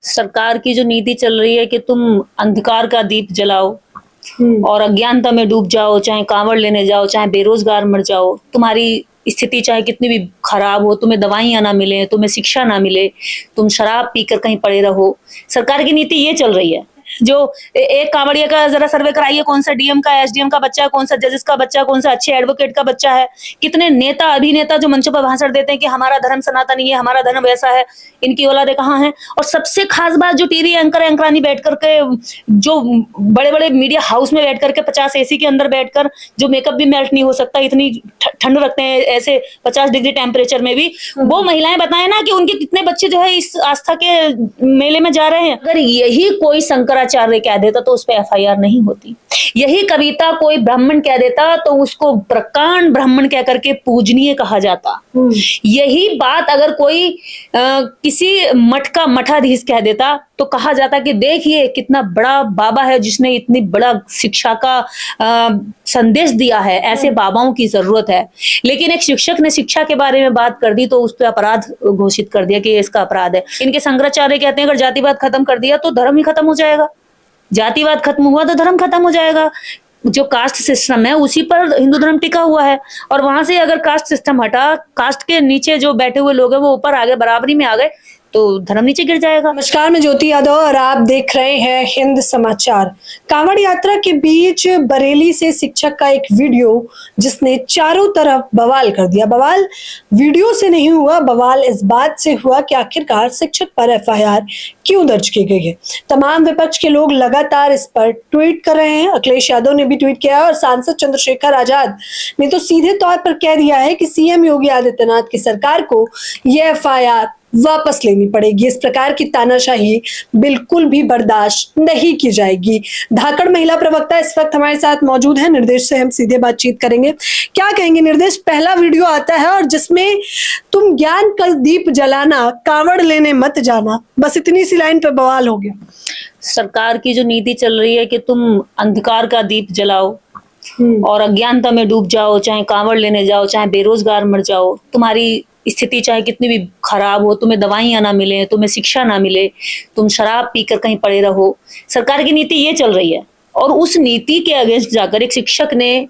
सरकार की जो नीति चल रही है कि तुम अंधकार का दीप जलाओ और अज्ञानता में डूब जाओ, चाहे कांवड़ लेने जाओ, चाहे बेरोजगार मर जाओ, तुम्हारी स्थिति चाहे कितनी भी खराब हो, तुम्हें दवाइयां ना मिले, तुम्हें शिक्षा ना मिले, तुम शराब पीकर कहीं पड़े रहो। सरकार की नीति ये चल रही है। जो एक कांवड़िया का जरा सर्वे कराइए, कौन सा डीएम का, एसडीएम का बच्चा है, कौन सा जजेस का बच्चा, कौन सा अच्छे एडवोकेट का बच्चा है। कितने नेता अभिनेता जो मंचों पर भाषण देते हैं कि हमारा धर्म सनातनी है, हमारा धर्म वैसा है, इनकी औलादे कहाँ हैं। और सबसे खास बात, जो टीवी एंकर एंकरानी बैठ करके, जो बड़े बड़े मीडिया हाउस में बैठ करके 50 एसी के अंदर बैठकर जो मेकअप भी मेल्ट नहीं हो सकता, इतनी ठंड रखते हैं ऐसे 50 डिग्री टेम्परेचर में भी, वो महिलाएं बताएं ना कि उनके कितने बच्चे जो है इस आस्था के मेले में जा रहे हैं। अगर यही कोई शंकराचार्य कह देता तो उस पर एफआईआर नहीं होती। यही कविता कोई ब्राह्मण कह देता तो उसको प्रकांड ब्राह्मण कह करके पूजनीय कहा जाता। यही बात अगर कोई किसी मठ का मठाधीश कह देता तो कहा जाता कि देखिए कितना बड़ा बाबा है जिसने इतनी बड़ा शिक्षा का संदेश दिया है, ऐसे बाबाओं की जरूरत है। लेकिन एक शिक्षक ने शिक्षा के बारे में बात कर दी तो उस पर अपराध घोषित कर दिया कि इसका अपराध है। इनके शंकराचार्य कहते हैं अगर जातिवाद खत्म कर दिया तो धर्म ही खत्म हो जाएगा, जातिवाद खत्म हुआ तो धर्म खत्म हो जाएगा। जो कास्ट सिस्टम है उसी पर हिंदू धर्म टिका हुआ है, और वहां से अगर कास्ट सिस्टम हटा, कास्ट के नीचे जो बैठे हुए लोग हैं वो ऊपर आ गए, बराबरी में आ गए, तो धर्म नीचे गिर जाएगा। नमस्कार, मैं ज्योति यादव और आप देख रहे हैं हिंद समाचार। कांवड़ यात्रा के बीच बरेली से शिक्षक का एक वीडियो जिसने चारों तरफ बवाल कर दिया। बवाल वीडियो से नहीं हुआ, बवाल इस बात से हुआ कि आखिरकार शिक्षक पर एफआईआर क्यों दर्ज की गई है। तमाम विपक्ष के लोग लगातार इस पर ट्वीट कर रहे हैं। अखिलेश यादव ने भी ट्वीट किया और सांसद चंद्रशेखर आजाद ने तो सीधे तौर पर कह दिया है कि सीएम योगी आदित्यनाथ की सरकार को यह एफआईआर वापस लेनी पड़ेगी। इस प्रकार की तानाशाही बिल्कुल भी बर्दाश्त नहीं की जाएगी। धाकड़ महिला प्रवक्ता इस वक्त हमारे साथ मौजूद है, निर्देश से हम सीधे बातचीत करेंगे। क्या कहेंगे निर्देश? पहला वीडियो आता है और जिसमें तुम ज्ञान का दीप जलाना, कांवड़ लेने मत जाना, बस इतनी सी लाइन पे बवाल हो गया। सरकार की जो नीति चल रही है कि तुम अंधकार का दीप जलाओ और अज्ञानता में डूब जाओ, चाहे कांवड़ लेने जाओ, चाहे बेरोजगार मर जाओ, तुम्हारी स्थिति चाहे कितनी भी खराब हो, तुम्हें दवाइयां ना मिले, तुम्हें शिक्षा ना मिले, तुम शराब पीकर कहीं पड़े रहो। सरकार की नीति ये चल रही है, और उस नीति के अगेंस्ट जाकर एक शिक्षक ने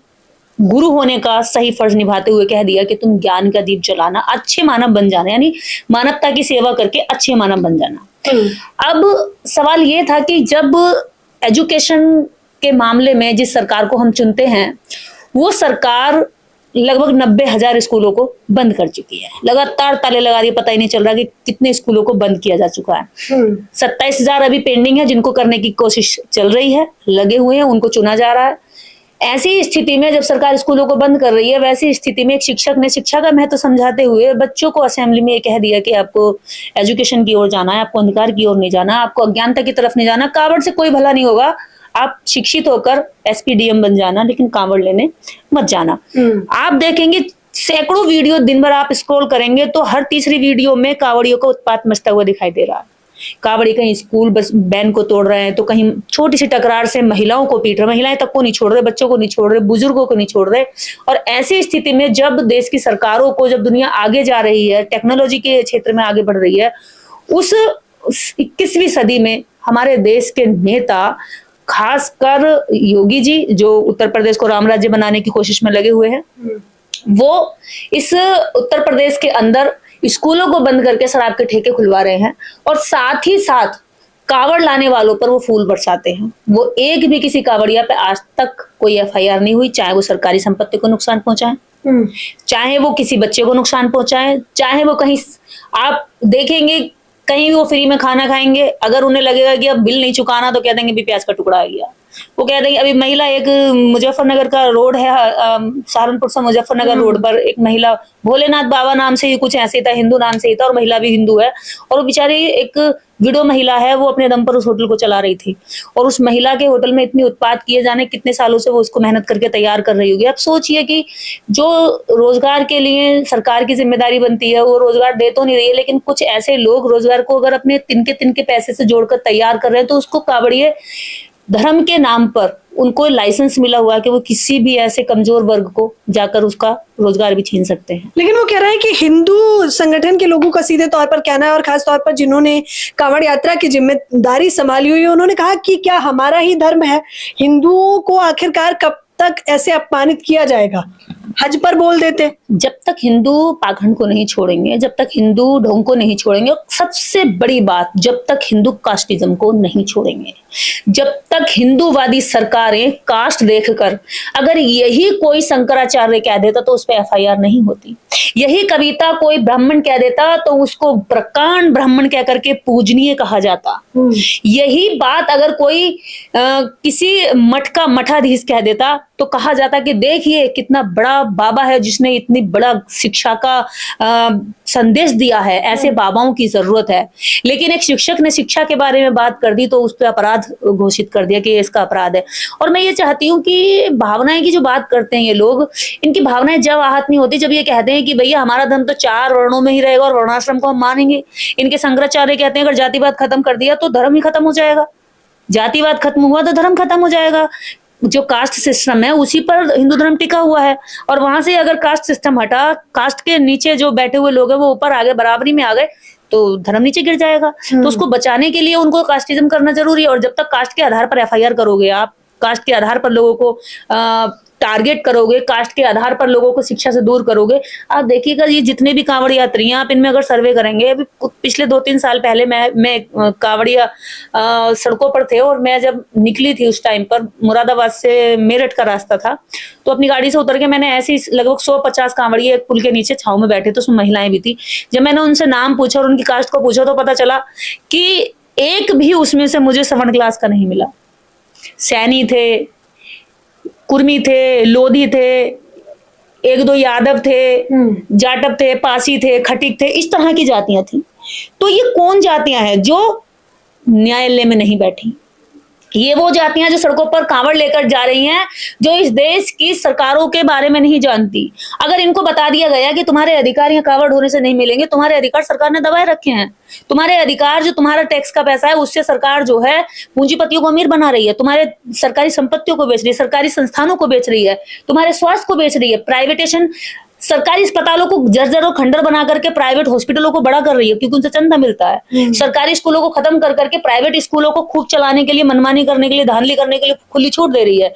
गुरु होने का सही फर्ज निभाते हुए कह दिया कि तुम ज्ञान का दीप जलाना, अच्छे मानव बन जाना, यानी मानवता की सेवा करके अच्छे मानव बन जाना। अब सवाल ये था कि जब एजुकेशन के मामले में जिस सरकार को हम चुनते हैं, वो सरकार लगभग 90,000 स्कूलों को बंद कर चुकी है। लगातार ताले लगा दिए, पता ही नहीं चल रहा कि कितने स्कूलों को बंद किया जा चुका है। 27,000 अभी पेंडिंग है, जिनको करने की कोशिश चल रही है, लगे हुए हैं, उनको चुना जा रहा है। ऐसी स्थिति में जब सरकार स्कूलों को बंद कर रही है, वैसी स्थिति में एक शिक्षक ने शिक्षा का महत्व समझाते हुए बच्चों को असेंबली में ये कह दिया कि आपको एजुकेशन की ओर जाना है, आपको अंधकार की ओर नहीं जाना, आपको अज्ञानता की तरफ नहीं जाना, कांवड़ से कोई भला नहीं होगा, आप शिक्षित होकर एसपीडीएम बन जाना, लेकिन कांवड़ लेने मत जाना। आप देखेंगे सैकड़ों वीडियो दिन भर आप स्क्रॉल करेंगे तो हर तीसरी वीडियो में कांवड़ियों का उत्पात मचता हुआ दिखाई दे रहा है। कांवड़ी कहीं स्कूल बस बैन को तोड़ रहे हैं, तो कहीं छोटी सी टकरार से महिलाओं को पीट रहे, महिलाएं तक को नहीं छोड़ रहे, बच्चों को नहीं छोड़ रहे, बुजुर्गों को नहीं छोड़ रहे। और ऐसी स्थिति में जब देश की सरकारों को, जब दुनिया आगे जा रही है, टेक्नोलॉजी के क्षेत्र में आगे बढ़ रही है, उस 21वीं सदी में हमारे देश के नेता, खासकर योगी जी जो उत्तर प्रदेश को राम राज्य बनाने की कोशिश में लगे हुए हैं, वो इस उत्तर प्रदेश के अंदर स्कूलों को बंद करके शराब के ठेके खुलवा रहे हैं, और साथ ही साथ कांवड़ लाने वालों पर वो फूल बरसाते हैं। वो एक भी किसी कांवड़िया पे आज तक कोई एफआईआर नहीं हुई, चाहे वो सरकारी संपत्ति को नुकसान पहुंचाए, चाहे वो किसी बच्चे को नुकसान पहुंचाए, चाहे वो कहीं, आप देखेंगे कहीं भी वो फ्री में खाना खाएंगे, अगर उन्हें लगेगा कि अब बिल नहीं चुकाना तो कह देंगे भी प्याज का टुकड़ा आ गया। वो कह देंगे, अभी महिला, एक मुजफ्फरनगर का रोड है, सहारनपुर से मुजफ्फरनगर रोड पर एक महिला, भोलेनाथ बाबा नाम से ही कुछ ऐसे था, हिंदू नाम से ही था, और महिला भी हिंदू है, और वो बेचारी एक विडो महिला है, वो अपने दम पर उस होटल को चला रही थी, और उस महिला के होटल में इतनी उत्पात किए जाने, कितने सालों से वो उसको मेहनत करके तैयार कर रही होगी। अब सोचिए कि जो रोजगार के लिए सरकार की जिम्मेदारी बनती है, वो रोजगार दे तो नहीं रही है, लेकिन कुछ ऐसे लोग रोजगार को अगर अपने तिनके पैसे से जोड़कर तैयार कर रहे हैं, तो उसको कांवड़िए धर्म के नाम पर उनको लाइसेंस मिला हुआ है कि वो किसी भी ऐसे कमजोर वर्ग को जाकर उसका रोजगार भी छीन सकते हैं। लेकिन वो कह रहे हैं कि हिंदू संगठन के लोगों का सीधे तौर पर कहना है, और खास तौर पर जिन्होंने कांवड़ यात्रा की जिम्मेदारी संभाली हुई है, उन्होंने कहा कि क्या हमारा ही धर्म है, हिंदुओं को आखिरकार कब तक ऐसे अपमानित किया जाएगा। हज पर बोल देते, जब तक हिंदू पाखंड को नहीं छोड़ेंगे, जब तक हिंदू ढोंग को नहीं छोड़ेंगे, और सबसे बड़ी बात, जब तक हिंदू कास्टिज्म को नहीं छोड़ेंगे, जब तक हिंदूवादी सरकारें कास्ट देखकर, अगर यही कोई शंकराचार्य कह देता तो उस पर एफआईआर नहीं होती, यही कविता कोई ब्राह्मण कह देता तो उसको प्रकांड ब्राह्मण कह करके पूजनीय कहा जाता, यही बात अगर कोई किसी मठ का मठाधीश कह देता तो कहा जाता कि देखिए कितना बड़ा बाबा है जिसने इतनी बड़ा शिक्षा का संदेश दिया है, ऐसे बाबाओं की जरूरत है। लेकिन एक शिक्षक ने शिक्षा के बारे में बात कर दी तो उस पर अपराध घोषित कर दिया कि इसका अपराध है। और मैं ये चाहती हूँ कि भावनाएं की जो बात करते हैं ये लोग, इनकी भावनाएं जब आहत नहीं होती जब ये कहते हैं कि भैया हमारा धर्म तो 4 वर्णों में ही रहेगा और वर्णाश्रम को हम मानेंगे। इनके शंकराचार्य कहते हैं अगर जातिवाद खत्म कर दिया तो धर्म ही खत्म हो जाएगा, जातिवाद खत्म हुआ तो धर्म खत्म हो जाएगा। जो कास्ट सिस्टम है उसी पर हिंदू धर्म टिका हुआ है, और वहां से अगर कास्ट सिस्टम हटा, कास्ट के नीचे जो बैठे हुए लोग हैं वो ऊपर आ गए, बराबरी में आ गए, तो धर्म नीचे गिर जाएगा। तो उसको बचाने के लिए उनको कास्टिज्म करना जरूरी है। और जब तक कास्ट के आधार पर एफआईआर करोगे, आप कास्ट के आधार पर लोगों को टारगेट करोगे, कास्ट के आधार पर लोगों को शिक्षा से दूर करोगे, आप देखिएगा ये जितने भी कांवड़ यात्री हैं, आप इनमें अगर सर्वे करेंगे, अभी पिछले 2-3 साल पहले मैं कांवड़िया सड़कों पर थे, और मैं जब निकली थी उस टाइम पर मुरादाबाद से मेरठ का रास्ता था, तो अपनी गाड़ी से उतर के मैंने ऐसे लगभग 150 कांवड़िया एक पुल के नीचे छाव में बैठे थे, उसमें महिलाएं भी थी। जब मैंने उनसे नाम पूछा और उनकी कास्ट को पूछा तो पता चला कि एक भी उसमें से मुझे सवर्ण क्लास का नहीं मिला। सैनी थे, कुर्मी थे, लोधी थे, 1-2 यादव थे, जाटव थे, पासी थे, खटीक थे, इस तरह की जातियां थी। तो ये कौन जातियां हैं जो न्यायालय में नहीं बैठी? ये वो जातियां जो सड़कों पर कांवड़ लेकर जा रही हैं, जो इस देश की सरकारों के बारे में नहीं जानती। अगर इनको बता दिया गया कि तुम्हारे अधिकार यहाँ कांवड़ ढोने से नहीं मिलेंगे, तुम्हारे अधिकार सरकार ने दबाए रखे हैं, तुम्हारे अधिकार जो तुम्हारा टैक्स का पैसा है उससे सरकार जो है पूंजीपतियों को अमीर बना रही है, तुम्हारे सरकारी संपत्तियों को बेच रही है, सरकारी संस्थानों को बेच रही है, तुम्हारे स्वास्थ्य को बेच रही है, प्राइवेटेशन, सरकारी अस्पतालों को जर्जर और खंडर बना करके प्राइवेट हॉस्पिटलों को बड़ा कर रही है क्योंकि उनसे चंदा मिलता है। सरकारी स्कूलों को खत्म कर करके प्राइवेट स्कूलों को खूब चलाने के लिए, मनमानी करने के लिए, धांधली करने के लिए खुली छूट दे रही है।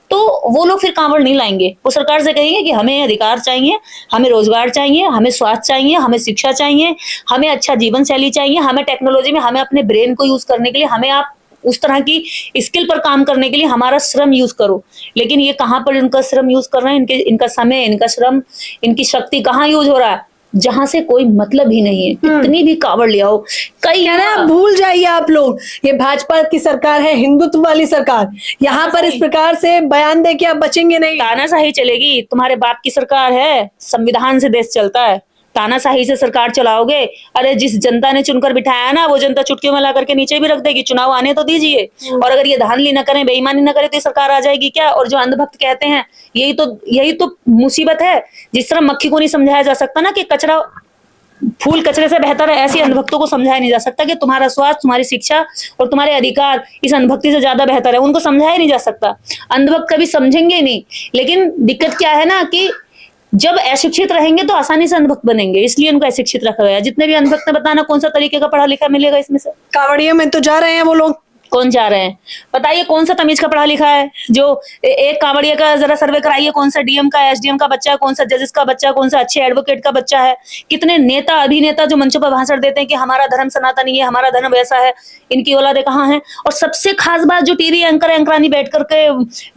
तो वो लोग फिर कांवड़ नहीं लाएंगे, वो सरकार से कहेंगे कि हमें अधिकार चाहिए, हमें रोजगार चाहिए, हमें स्वास्थ्य चाहिए, हमें शिक्षा चाहिए, हमें अच्छा जीवन शैली चाहिए, हमें टेक्नोलॉजी में, हमें अपने ब्रेन को यूज करने के लिए, हमें आप उस तरह की स्किल पर काम करने के लिए हमारा श्रम यूज करो। लेकिन ये कहाँ पर इनका श्रम यूज कर रहे हैं? इनका समय, इनका श्रम, इनकी शक्ति कहाँ यूज हो रहा है? जहां से कोई मतलब ही नहीं है। कितनी भी कांवड़ ले आओ, कई ना भूल जाइए आप लोग, ये भाजपा की सरकार है, हिंदुत्व वाली सरकार। यहाँ पर इस प्रकार से बयान दे के आप बचेंगे नहीं। तानाशाही चलेगी? तुम्हारे बाप की सरकार है, संविधान से देश चलता है, तानाशाही से सरकार चलाओगे? अरे जिस जनता ने चुनकर बिठाया ना, वो जनता चुटकियों में ला करके नीचे भी रख देगी। चुनाव आने तो दीजिए, और अगर ये धांधली न करें, बेईमानी न करें तो ये सरकार आ जाएगी क्या? और जो अंधभक्त कहते हैं, यही तो मुसीबत है। जिस तरह मक्खी को नहीं समझाया जा सकता ना कि कचरा फूल कचरे से बेहतर है, ऐसे अंधभक्तों को समझाया नहीं जा सकता कि तुम्हारा स्वास्थ्य, तुम्हारी शिक्षा और तुम्हारे अधिकार इस अंधभक्ति से ज्यादा बेहतर है। उनको समझाया नहीं जा सकता, अंधभक्त कभी समझेंगे नहीं। लेकिन दिक्कत क्या है ना कि जब अशिक्षित रहेंगे तो आसानी से अंधभक्त बनेंगे, इसलिए उनको अशिक्षित रखा गया। जितने भी अंधभक्त बताना कौन सा तरीके का पढ़ा लिखा मिलेगा इसमें से? कांवड़िया में तो जा रहे हैं वो लोग, कौन जा रहे हैं? बताइए कौन सा तमीज का पढ़ा लिखा है? जो एक कांवड़िया का जरा सर्वे कराइए, कौन सा डीएम का, एसडीएम का बच्चा है, कौन सा जजेस का बच्चा है, कौन सा अच्छे एडवोकेट का बच्चा है। कितने नेता अभिनेता जो मंचों पर भाषण देते हैं कि हमारा धर्म सनातनी है, हमारा धर्म वैसा है, इनकी औलादे कहाँ हैं? और सबसे खास बात, जो टीवी एंकर एंकरानी बैठ करके,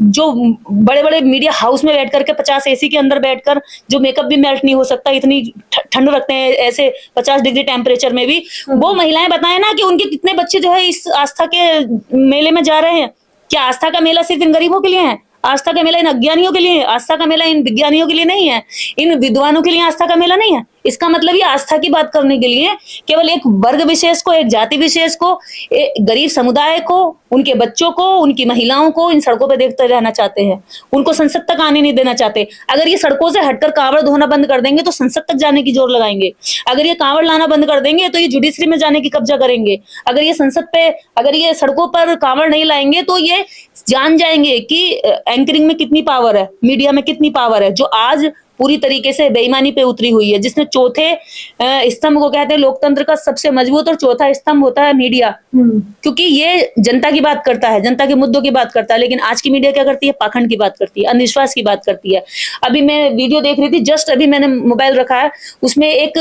जो बड़े बड़े मीडिया हाउस में बैठ करके 50 एसी के अंदर बैठकर जो मेकअप भी मेल्ट नहीं हो सकता, इतनी ठंड रखते हैं ऐसे 50 डिग्री टेम्परेचर में भी, वो महिलाएं बताएं ना कि उनके कितने बच्चे जो है इस आस्था के मेले में जा रहे हैं। क्या आस्था का मेला सिर्फ इन गरीबों के लिए है? आस्था का मेला इन अज्ञानियों के लिए है? आस्था का मेला इन विज्ञानियों के लिए नहीं है? इन विद्वानों के लिए आस्था का मेला नहीं है? इसका मतलब ये आस्था की बात करने के लिए केवल एक वर्ग विशेष को, एक जाति विशेष को, एक गरीब समुदाय को, उनके बच्चों को, उनकी महिलाओं को इन सड़कों पर देखते रहना चाहते हैं। उनको संसद तक आने नहीं देना चाहते। अगर ये सड़कों से हटकर कांवड़ धोना बंद कर देंगे तो संसद तक जाने की जोर लगाएंगे। अगर ये कांवड़ लाना बंद कर देंगे तो ये जुडिशरी में जाने की कब्जा करेंगे। अगर ये संसद पे, अगर ये सड़कों पर कांवड़ नहीं लाएंगे तो ये जान जाएंगे कि एंकरिंग में कितनी पावर है, मीडिया में कितनी पावर है, जो आज पूरी तरीके से बेईमानी पे उतरी हुई है, जिसने चौथे स्तंभ को कहते हैं लोकतंत्र का सबसे मजबूत और चौथा स्तंभ होता है मीडिया, क्योंकि ये जनता की बात करता है, जनता के मुद्दों की बात करता है। लेकिन आज की मीडिया क्या करती है? पाखंड की बात करती है, अंधविश्वास की बात करती है। अभी मैं वीडियो देख रही थी, जस्ट अभी मैंने मोबाइल रखा है, उसमें एक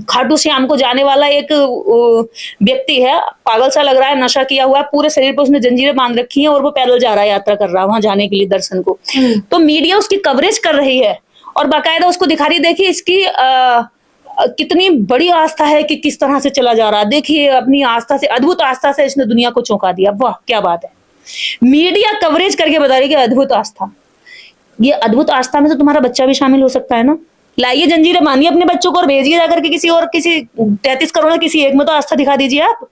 खाटू श्याम को जाने वाला एक व्यक्ति है, पागल सा लग रहा है, नशा किया हुआ है, पूरे शरीर पर उसने जंजीरें बांध रखी हैं और वो पैदल जा रहा है, यात्रा कर रहा है वहां जाने के लिए दर्शन को। तो मीडिया उसकी कवरेज कर रही है और बाकायदा उसको दिखा रही, देखिए इसकी कितनी बड़ी आस्था है कि किस तरह से चला जा रहा है। देखिए अपनी आस्था से, अद्भुत आस्था से इसने दुनिया को चौंका दिया। वाह क्या बात है। मीडिया कवरेज करके बता रही कि अद्भुत आस्था। ये अद्भुत आस्था में तो तुम्हारा बच्चा भी शामिल हो सकता है ना। लाइए जंजीरें बांधिए अपने बच्चों को और भेजिए जाकर के किसी और, किसी 33 करोड़ किसी एक में तो आस्था दिखा दीजिए आप।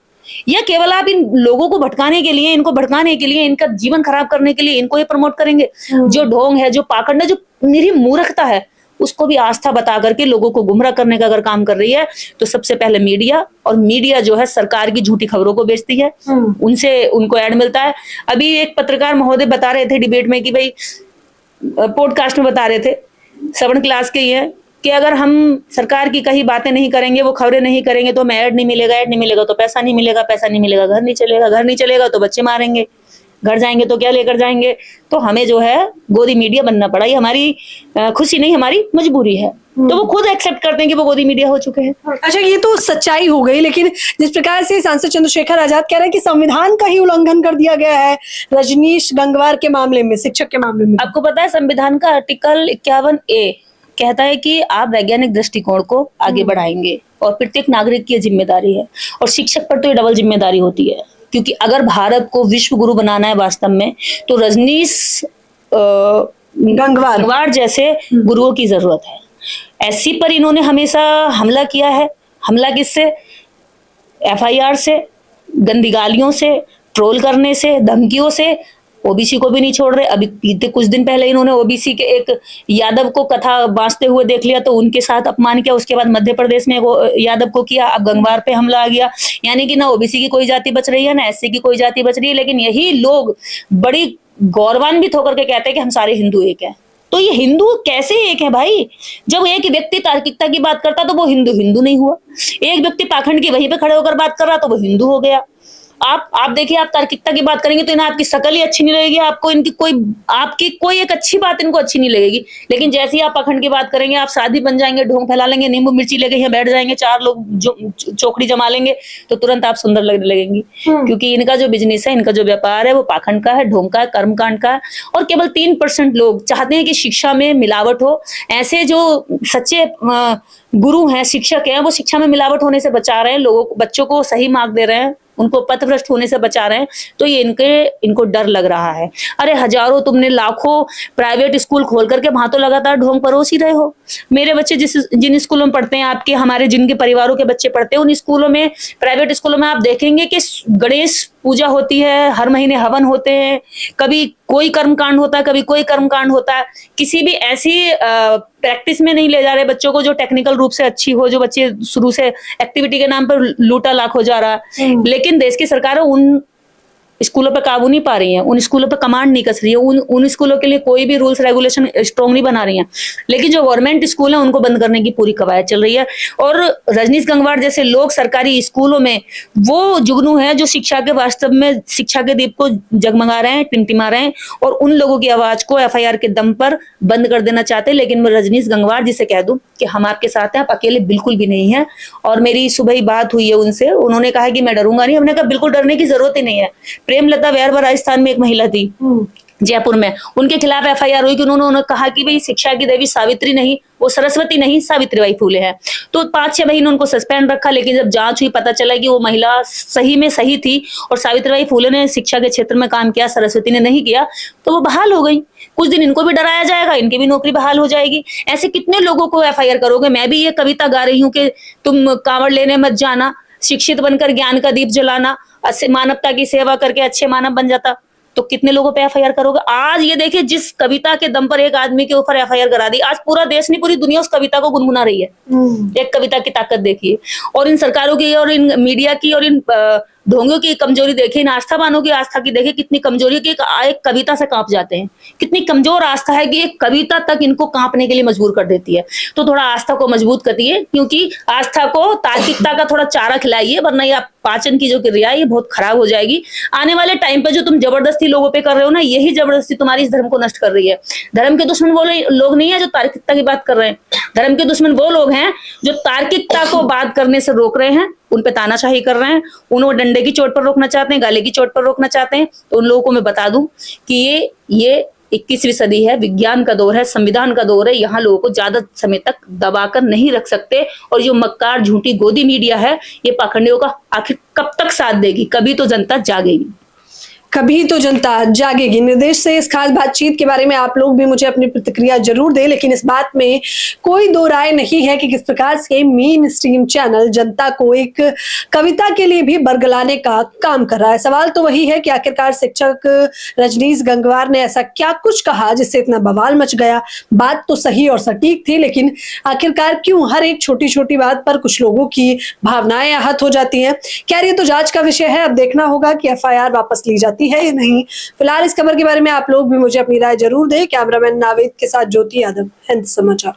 या केवल आप इन लोगों को भटकाने के लिए, इनको भटकाने के लिए, इनका जीवन खराब करने के लिए इनको ये प्रमोट करेंगे। जो ढोंग है, जो पाखंड है, जो निरी मूर्खता है, उसको भी आस्था बता करके लोगों को गुमराह करने का अगर काम कर रही है तो सबसे पहले मीडिया, और मीडिया जो है सरकार की झूठी खबरों को बेचती है, उनसे उनको ऐड मिलता है। अभी एक पत्रकार महोदय बता रहे थे डिबेट में कि भाई, पॉडकास्ट में बता रहे थे, 7 क्लास के ही है, कि अगर हम सरकार की कही बातें नहीं करेंगे, वो खबरें नहीं करेंगे तो हमें ऐड नहीं मिलेगा, ऐड नहीं मिलेगा तो पैसा नहीं मिलेगा, पैसा नहीं मिलेगा घर नहीं चलेगा, घर नहीं चलेगा तो बच्चे मारेंगे, घर जाएंगे तो क्या लेकर जाएंगे। तो हमें जो है गोदी मीडिया बनना पड़ा। ये हमारी खुशी नहीं, हमारी मजबूरी है। तो वो खुद एक्सेप्ट करते हैं कि वो गोदी मीडिया हो चुके हैं। अच्छा, ये तो सच्चाई हो गई, लेकिन जिस प्रकार से सांसद चंद्रशेखर आजाद कह रहे हैं कि संविधान का ही उल्लंघन कर दिया गया है रजनीश गंगवार के मामले में, शिक्षक के मामले में। आपको पता है संविधान का आर्टिकल 51A कहता है कि आप वैज्ञानिक दृष्टिकोण को आगे बढ़ाएंगे और प्रत्येक नागरिक की जिम्मेदारी है। और शिक्षक पर तो ये डबल जिम्मेदारी होती है, क्योंकि अगर भारत को विश्व गुरु बनाना है वास्तव में, तो रजनीश गंगवार जैसे गुरुओं की जरूरत है। एससी पर इन्होंने हमेशा हमला किया है। हमला किससे? FIR से, गंदी गालियों से, ट्रोल करने से, धमकियों से। ओबीसी को भी नहीं छोड़ रहे। अभी बीते कुछ दिन पहले इन्होंने ओबीसी के एक यादव को कथा बांचते हुए देख लिया तो उनके साथ अपमान किया। उसके बाद मध्य प्रदेश में यादव को किया, अब गंगवार पे हमला आ गया। यानी कि ना ओबीसी की कोई जाति बच रही है, ना एससी की कोई जाति बच रही है। लेकिन यही लोग बड़ी गौरवान्वित होकर के कहते हैं कि हम सारे हिंदू एक हैं। तो ये हिंदू कैसे एक है भाई? जब एक व्यक्ति तार्किकता की बात करता तो वो हिंदू हिंदू नहीं हुआ। एक व्यक्ति पाखंड की वहीं पे खड़े होकर बात कर रहा तो वो हिंदू हो गया। आप देखिए, आप तार्किकता की बात करेंगे तो इन्हें आपकी शक्ल ही अच्छी नहीं लगेगी, आपको इनकी आपकी कोई एक अच्छी बात इनको अच्छी नहीं लगेगी। लेकिन जैसे ही आप पाखंड की बात करेंगे, आप शादी बन जाएंगे, ढोंग फैला लेंगे, नींबू मिर्ची लेके यहाँ बैठ जाएंगे, 4 लोग चौकड़ी जमा लेंगे तो तुरंत आप सुंदर लगने लगेंगी। क्योंकि इनका जो बिजनेस है, इनका जो व्यापार है, वो पाखंड का है, ढोंग का है, कर्मकांड का है। और केवल 3% लोग चाहते हैं कि शिक्षा में मिलावट हो। ऐसे जो सच्चे गुरु हैं, शिक्षक हैं, वो शिक्षा में मिलावट होने से बचा रहे हैं लोगों को, बच्चों को सही मार्ग दे रहे हैं, उनको पथभ्रष्ट होने से बचा रहे हैं। तो ये इनको डर लग रहा है। अरे हजारों, तुमने लाखों प्राइवेट स्कूल खोल करके वहां तो लगातार ढोंग परोस ही रहे हो। मेरे बच्चे जिन स्कूलों में पढ़ते हैं, आपके हमारे जिनके परिवारों के बच्चे पढ़ते हैं, उन स्कूलों में, प्राइवेट स्कूलों में आप देखेंगे कि गणेश पूजा होती है, हर महीने हवन होते हैं, कभी कोई कर्मकांड होता है, कभी कोई कर्मकांड होता है। किसी भी ऐसी प्रैक्टिस में नहीं ले जा रहे बच्चों को जो टेक्निकल रूप से अच्छी हो, जो बच्चे शुरू से एक्टिविटी के नाम पर लूटा लाख हो जा रहा है। लेकिन देश की सरकार उन स्कूलों पर काबू नहीं पा रही है, उन स्कूलों पर कमांड नहीं कस रही है, उन स्कूलों के लिए कोई भी रूल्स रेगुलेशन स्ट्रॉन्ग नहीं बना रही है। लेकिन जो गवर्नमेंट स्कूल है उनको बंद करने की पूरी कवायद चल रही है। और रजनीश गंगवार जैसे लोग सरकारी स्कूलों में वो जुगनू है जो शिक्षा के वास्तव में शिक्षा के दीप को जगमगा रहे हैं, टिमटिमा रहे हैं, और उन लोगों की आवाज को FIR के दम पर बंद कर देना चाहते हैं। लेकिन मैं रजनीश गंगवार जी से कह दूं कि हम आपके साथ हैं, आप अकेले बिल्कुल भी नहीं है। और मेरी सुबह ही बात हुई है उनसे, उन्होंने कहा कि मैं डरूंगा नहीं। हमने कहा बिल्कुल डरने की जरूरत ही नहीं है। प्रेमलता वैरवा राजस्थान में एक महिला थी, जयपुर में, उनके खिलाफ FIR हुई कि उन्होंने कहा कि भाई शिक्षा की देवी सावित्री नहीं, वो सरस्वती नहीं, सावित्रीबाई फुले है। तो 5-6 महीने उनको सस्पेंड रखा, लेकिन जब जांच हुई पता चला कि वो महिला सही में सही थी और सावित्रीबाई फुले ने शिक्षा के क्षेत्र में काम किया, सरस्वती ने नहीं किया, तो वो बहाल हो गई। कुछ दिन इनको भी डराया जाएगा, इनकी भी नौकरी बहाल हो जाएगी। ऐसे कितने लोगों को एफआईआर करोगे? मैं भी ये कविता गा रही हूँ कि तुम कांवड़ लेने मत जाना, शिक्षित बनकर ज्ञान का दीप जलाना, मानवता की सेवा करके अच्छे मानव बन जाता। तो कितने लोगों पे एफआईआर करोगे? आज ये देखिए, जिस कविता के दम पर एक आदमी के ऊपर एफआईआर करा दी, आज पूरा देश नहीं पूरी दुनिया उस कविता को गुनगुना रही है। एक कविता की ताकत देखिए। और इन सरकारों की और इन मीडिया की और इन ढोंगियों की कमजोरी देखिए, इन आस्थावानों की आस्था की देखिए, कितनी कमजोरी की एक कविता से कांप जाते हैं। कितनी कमजोर आस्था है कि एक कविता तक इनको कांपने के लिए मजबूर कर देती है। तो थोड़ा आस्था को मजबूत करिए, क्योंकि आस्था को तार्किकता का थोड़ा चारा खिलाइए, वरना ये पाचन की जो क्रिया है ये बहुत खराब हो जाएगी। आने वाले टाइम पे जो तुम जबरदस्ती लोगों पे कर रहे हो ना, यही जबरदस्ती तुम्हारी इस धर्म को नष्ट कर रही है। धर्म के दुश्मन वो लोग नहीं है जो तार्किकता की बात कर रहे हैं। धर्म के दुश्मन वो लोग हैं जो तार्किकता को बात करने से रोक रहे हैं, उन पे तानाशाही कर रहे हैं, उन्हें डंडे की चोट पर रोकना चाहते हैं, गाले की चोट पर रोकना चाहते हैं। तो उन लोगों को मैं बता दूं कि ये 21वीं सदी है, विज्ञान का दौर है, संविधान का दौर है। यहाँ लोगों को ज्यादा समय तक दबाकर नहीं रख सकते। और जो मक्कार झूठी गोदी मीडिया है, ये पाखंडियों का आखिर कब तक साथ देगी? कभी तो जनता जागेगी। कभी तो जनता जागेगी। निर्देश से इस खास बातचीत के बारे में आप लोग भी मुझे अपनी प्रतिक्रिया जरूर दें, लेकिन इस बात में कोई दो राय नहीं है कि किस प्रकार से मेन स्ट्रीम चैनल जनता को एक कविता के लिए भी बरगलाने का काम कर रहा है। सवाल तो वही है कि आखिरकार शिक्षक रजनीश गंगवार ने ऐसा क्या कुछ कहा जिससे इतना बवाल मच गया? बात तो सही और सटीक थी, लेकिन आखिरकार क्यों हर एक छोटी छोटी बात पर कुछ लोगों की भावनाएं आहत हो जाती हैं? खैर, ये तो जांच का विषय है। अब देखना होगा कि एफआईआर वापस ली जाती है या नहीं। फिलहाल इस खबर के बारे में आप लोग भी मुझे अपनी राय जरूर दें। कैमरामैन नावेद के साथ ज्योति यादव, हिंद समाचार।